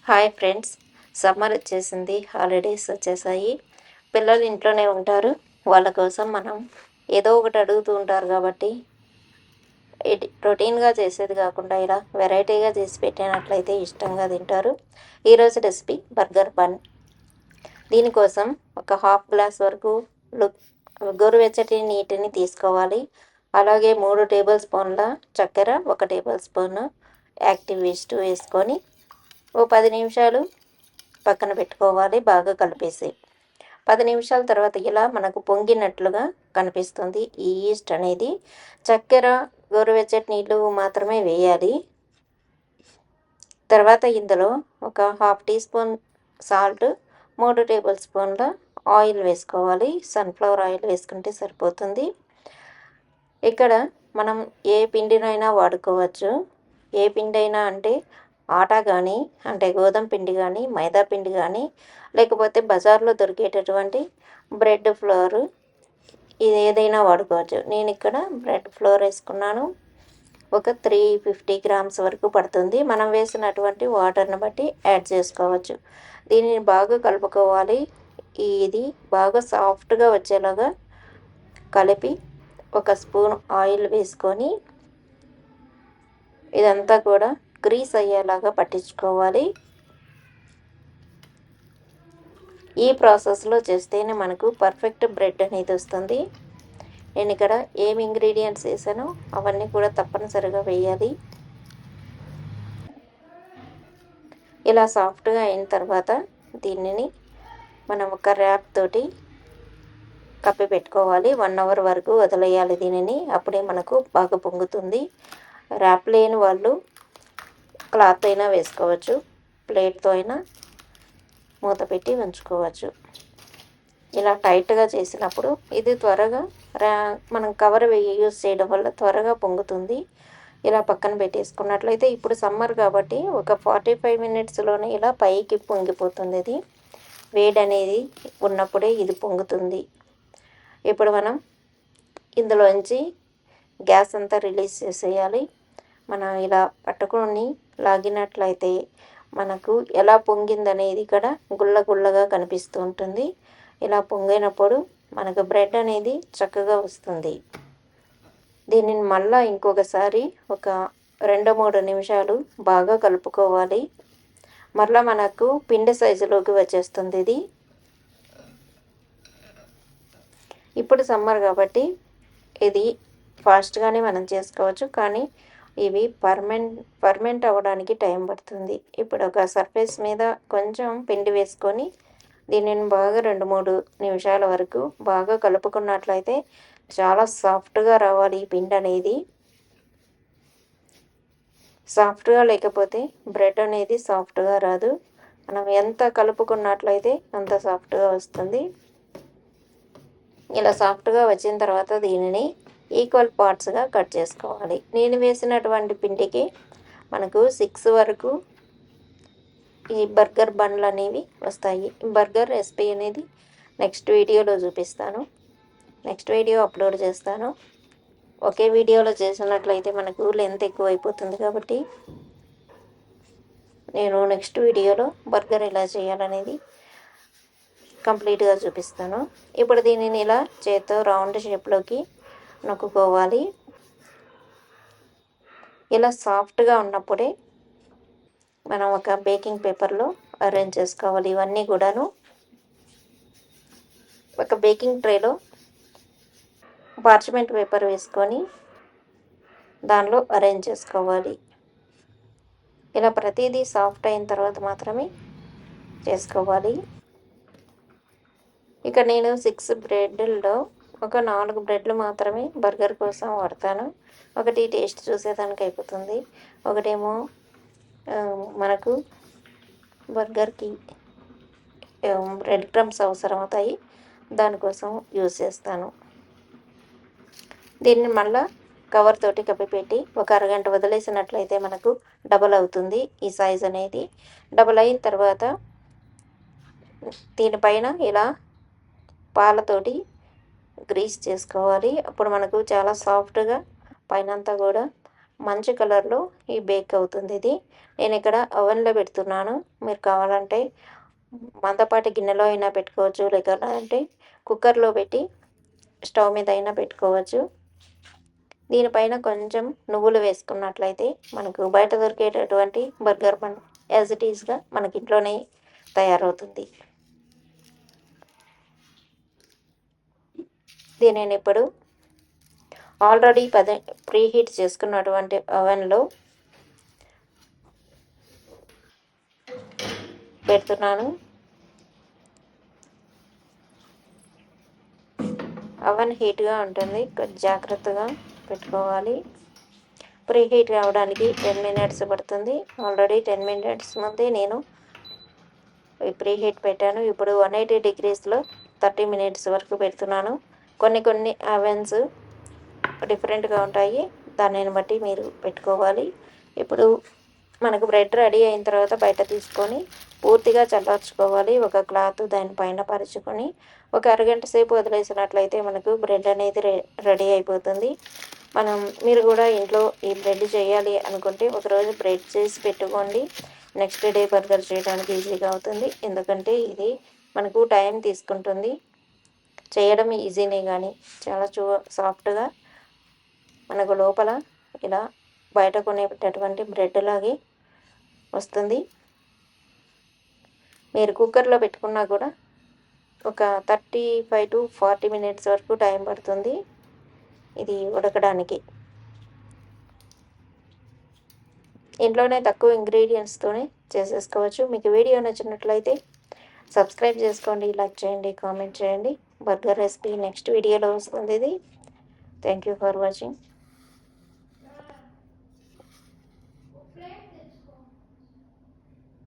Hi friends. Summer వచ్చేసింది, holidays వచ్చేసాయి. పిల్లలు ఇంట్లోనే ఉంటారు. వాళ్ళ కోసం మనం ఏదో ఒకటి అడుగుతూ ఉంటారు కాబట్టి రొటీన్గా చేసేది కాకుండా ఇలా వెరైటీగా చేసి పెట్టినట్లయితే ఇష్టంగా తింటారు. ఈరోజు రెసిపీ బర్గర్ బన్. దీనికోసం ఒక హాఫ్ గ్లాస్ వరకు గోరువెచ్చటి నీటిని తీసుకోవాలి. అలాగే 3 టేబుల్ స్పూన్ల చక్కెర, 1 టేబుల్ స్పూన్ యాక్టివ్ ఈస్ట్ వేసుకొని ఓ 10 నిమిషాలు పక్కన పెట్టుకోవాలి. బాగా కలిపేసి 10 నిమిషాల తర్వాత ఇలా మనకు పొంగినట్లుగా కనిపిస్తుంది. ఈ ఈస్ట్ అనేది చక్కెర, గోరువెచ్చటి నీళ్ళు మాత్రమే వేయాలి. తర్వాత ఇందులో ఒక half teaspoon salt, 3 table స్పూన్ల ఆయిల్ వేసుకోవాలి. సన్ఫ్లవర్ ఆయిల్ వేసుకుంటే సరిపోతుంది. ఇక్కడ మనం ఏ పిండినైనా వాడుకోవచ్చు. ఏ పిండి అయినా అంటే ఆటా కానీ, అంటే గోధుమ పిండి కానీ, మైదా పిండి కానీ, లేకపోతే బజార్లో దొరికేటటువంటి బ్రెడ్ ఫ్లోర్, ఇది ఏదైనా వాడుకోవచ్చు. నేను ఇక్కడ బ్రెడ్ ఫ్లోర్ వేసుకున్నాను. ఒక 350 గ్రామ్స్ వరకు పడుతుంది. మనం వేసినటువంటి వాటర్ని బట్టి యాడ్ చేసుకోవచ్చు. దీనిని బాగా కలుపుకోవాలి. ఇది బాగా సాఫ్ట్గా వచ్చేలాగా కలిపి ఒక స్పూన్ ఆయిల్ వేసుకొని ఇదంతా కూడా గ్రీస్ అయ్యేలాగా పట్టించుకోవాలి. ఈ ప్రాసెస్లో చేస్తేనే మనకు పర్ఫెక్ట్ బ్రెడ్ అనేది వస్తుంది. నేను ఇక్కడ ఏమి ఇంగ్రీడియంట్స్ వేసానో అవన్నీ కూడా తప్పనిసరిగా వేయాలి. ఇలా సాఫ్ట్గా అయిన తర్వాత దీనిని మనం ఒక ర్యాప్ తోటి కప్పి పెట్టుకోవాలి. 1 అవర్ వరకు వదిలేయాలి దీనిని. అప్పుడే మనకు బాగా పొంగుతుంది. ర్యాప్ లేని వాళ్ళు క్లాత్ అయినా వేసుకోవచ్చు, ప్లేట్తో అయినా మూత పెట్టి ఉంచుకోవచ్చు. ఇలా టైట్గా చేసినప్పుడు ఇది త్వరగా మనం కవర్ యూస్ చేయడం వల్ల త్వరగా పొంగుతుంది. ఇలా పక్కన పెట్టేసుకున్నట్లయితే ఇప్పుడు సమ్మర్ కాబట్టి ఒక 45 మినిట్స్లోనే ఇలా పైకి పొంగిపోతుంది. ఇది వేడి అనేది ఉన్నప్పుడే ఇది పొంగుతుంది. ఇప్పుడు మనం ఇందులోంచి గ్యాస్ అంతా రిలీజ్ చేసేయాలి. మనం ఇలా పట్టుకొని లాగినట్లయితే మనకు ఎలా పొంగిందనేది ఇక్కడ గుల్ల గుల్లగా కనిపిస్తూ ఉంటుంది. ఇలా పొంగినప్పుడు మనకు బ్రెడ్ అనేది చక్కగా వస్తుంది. దీనిని మళ్ళీ ఇంకొకసారి ఒక 2-3 నిమిషాలు బాగా కలుపుకోవాలి. మళ్ళీ మనకు పిండి సైజులోకి వచ్చేస్తుంది ఇది. ఇప్పుడు సమ్మర్ కాబట్టి ఇది ఫాస్ట్గానే మనం చేసుకోవచ్చు, కానీ ఇవి పర్మెంట్ అవ్వడానికి టైం పడుతుంది. ఇప్పుడు ఒక సర్ఫేస్ మీద కొంచెం పిండి వేసుకొని దీనిని బాగా 2-3 నిమిషాల వరకు బాగా కలుపుకున్నట్లయితే చాలా సాఫ్ట్గా రావాలి ఈ పిండి అనేది. సాఫ్ట్గా లేకపోతే బ్రెడ్ అనేది సాఫ్ట్గా రాదు. మనం ఎంత కలుపుకున్నట్లయితే అంత సాఫ్ట్గా వస్తుంది. ఇలా సాఫ్ట్గా వచ్చిన తర్వాత దీనిని ఈక్వల్ పార్ట్స్గా కట్ చేసుకోవాలి. నేను వేసినటువంటి పిండికి మనకు 6 వరకు ఈ బర్గర్ బన్లు అనేవి వస్తాయి. బర్గర్ రెసిపీ అనేది నెక్స్ట్ వీడియోలో చూపిస్తాను. నెక్స్ట్ వీడియో అప్లోడ్ చేస్తాను. ఒకే వీడియోలో చేసినట్లయితే మనకు లెంత్ ఎక్కువ అయిపోతుంది కాబట్టి నేను నెక్స్ట్ వీడియోలో బర్గర్ ఎలా చేయాలనేది కంప్లీట్గా చూపిస్తాను. ఇప్పుడు దీనిని ఇలా చేత్తో రౌండ్ షేప్లోకి నొక్కుకోవాలి. ఇలా సాఫ్ట్గా ఉన్నప్పుడే మనం ఒక బేకింగ్ పేపర్లో అరేంజ్ చేసుకోవాలి. ఇవన్నీ కూడాను ఒక బేకింగ్ ట్రేలో పార్చ్మెంట్ పేపర్ వేసుకొని దానిలో అరేంజ్ చేసుకోవాలి. ఇలా ప్రతిదీ సాఫ్ట్ అయిన తర్వాత మాత్రమే చేసుకోవాలి. ఇక నేను 6 బ్రెడ్లలో ఒక 4 బ్రెడ్లు మాత్రమే బర్గర్ కోసం వాడతాను. ఒకటి టేస్ట్ చూసేదానికి అయిపోతుంది, ఒకటేమో మనకు బర్గర్కి బ్రెడ్ క్రమ్స్ అవసరం అవుతాయి, దానికోసం యూజ్ చేస్తాను. దీన్ని మళ్ళీ కవర్ తోటి కప్పిపెట్టి ఒక అరగంట వదిలేసినట్లయితే మనకు డబల్ అవుతుంది ఈ సైజ్ అనేది. డబల్ అయిన తర్వాత దీనిపైన ఇలా పాలతోటి గ్రీస్ చేసుకోవాలి. అప్పుడు మనకు చాలా సాఫ్ట్గా పైనంతా కూడా మంచి కలర్లో ఈ బేక్ అవుతుంది. ఇది నేను ఇక్కడ ఓవెన్లో పెడుతున్నాను. మీరు కావాలంటే మందపాటి గిన్నెలో అయినా పెట్టుకోవచ్చు, లేదంటే కుక్కర్లో పెట్టి స్టవ్ మీద అయినా పెట్టుకోవచ్చు. దీనిపైన కొంచెం నువ్వులు వేసుకున్నట్లయితే మనకు బయట దొరికేటటువంటి బర్గర్ బన్ యాజ్ ఇట్ ఈస్గా మనకి ఇంట్లోనే తయారవుతుంది. దీనిని ఇప్పుడు ఆల్రెడీ ప్రీ హీట్ చేసుకున్నటువంటి ఓవెన్లో పెడుతున్నాను. ఓవెన్ హీట్గా ఉంటుంది, కొంచెం జాగ్రత్తగా పెట్టుకోవాలి. ప్రీ హీట్ కావడానికి 10 మినిట్స్ పడుతుంది. ఆల్రెడీ 10 మినిట్స్ ముందే నేను ప్రీ హీట్ పెట్టాను. ఇప్పుడు 180 డిగ్రీస్లో 30 మినిట్స్ వరకు పెడుతున్నాను. కొన్ని ఓవెన్స్ డిఫరెంట్గా ఉంటాయి, దానిని బట్టి మీరు పెట్టుకోవాలి. ఇప్పుడు మనకు బ్రెడ్ రెడీ అయిన తర్వాత బయట తీసుకొని పూర్తిగా చల్లార్చుకోవాలి. ఒక క్లాత్ దానిపైన పరుచుకొని ఒక అరగంట సేపు వదిలేసినట్లయితే మనకు బ్రెడ్ అనేది రెడీ అయిపోతుంది. మీరు కూడా ఇంట్లో ఈ బ్రెడ్ చేయాలి అనుకుంటే ఒకరోజు బ్రెడ్ చేసి పెట్టుకోండి. నెక్స్ట్ డే బర్గర్ చేయడానికి ఈజీగా అవుతుంది. ఎందుకంటే ఇది మనకు టైం తీసుకుంటుంది, చేయడం ఈజీనే కానీ చాలా సాఫ్ట్గా మనకు లోపల ఇలా బయట కొనేటటువంటి బ్రెడ్ లాగే వస్తుంది. మీరు కుక్కర్లో పెట్టుకున్నా కూడా ఒక 35 to 40 మినిట్స్ వరకు టైం పడుతుంది ఇది ఉడకడానికి. ఇంట్లోనే తక్కువ ఇంగ్రీడియంట్స్తోనే చేసేసుకోవచ్చు. మీకు వీడియో నచ్చినట్లయితే సబ్స్క్రైబ్ చేసుకోండి, లైక్ చేయండి, కామెంట్ చేయండి. బర్గర్ రెసిపీ నెక్స్ట్ వీడియోలో వస్తుంది ఇది. Thank you for watching.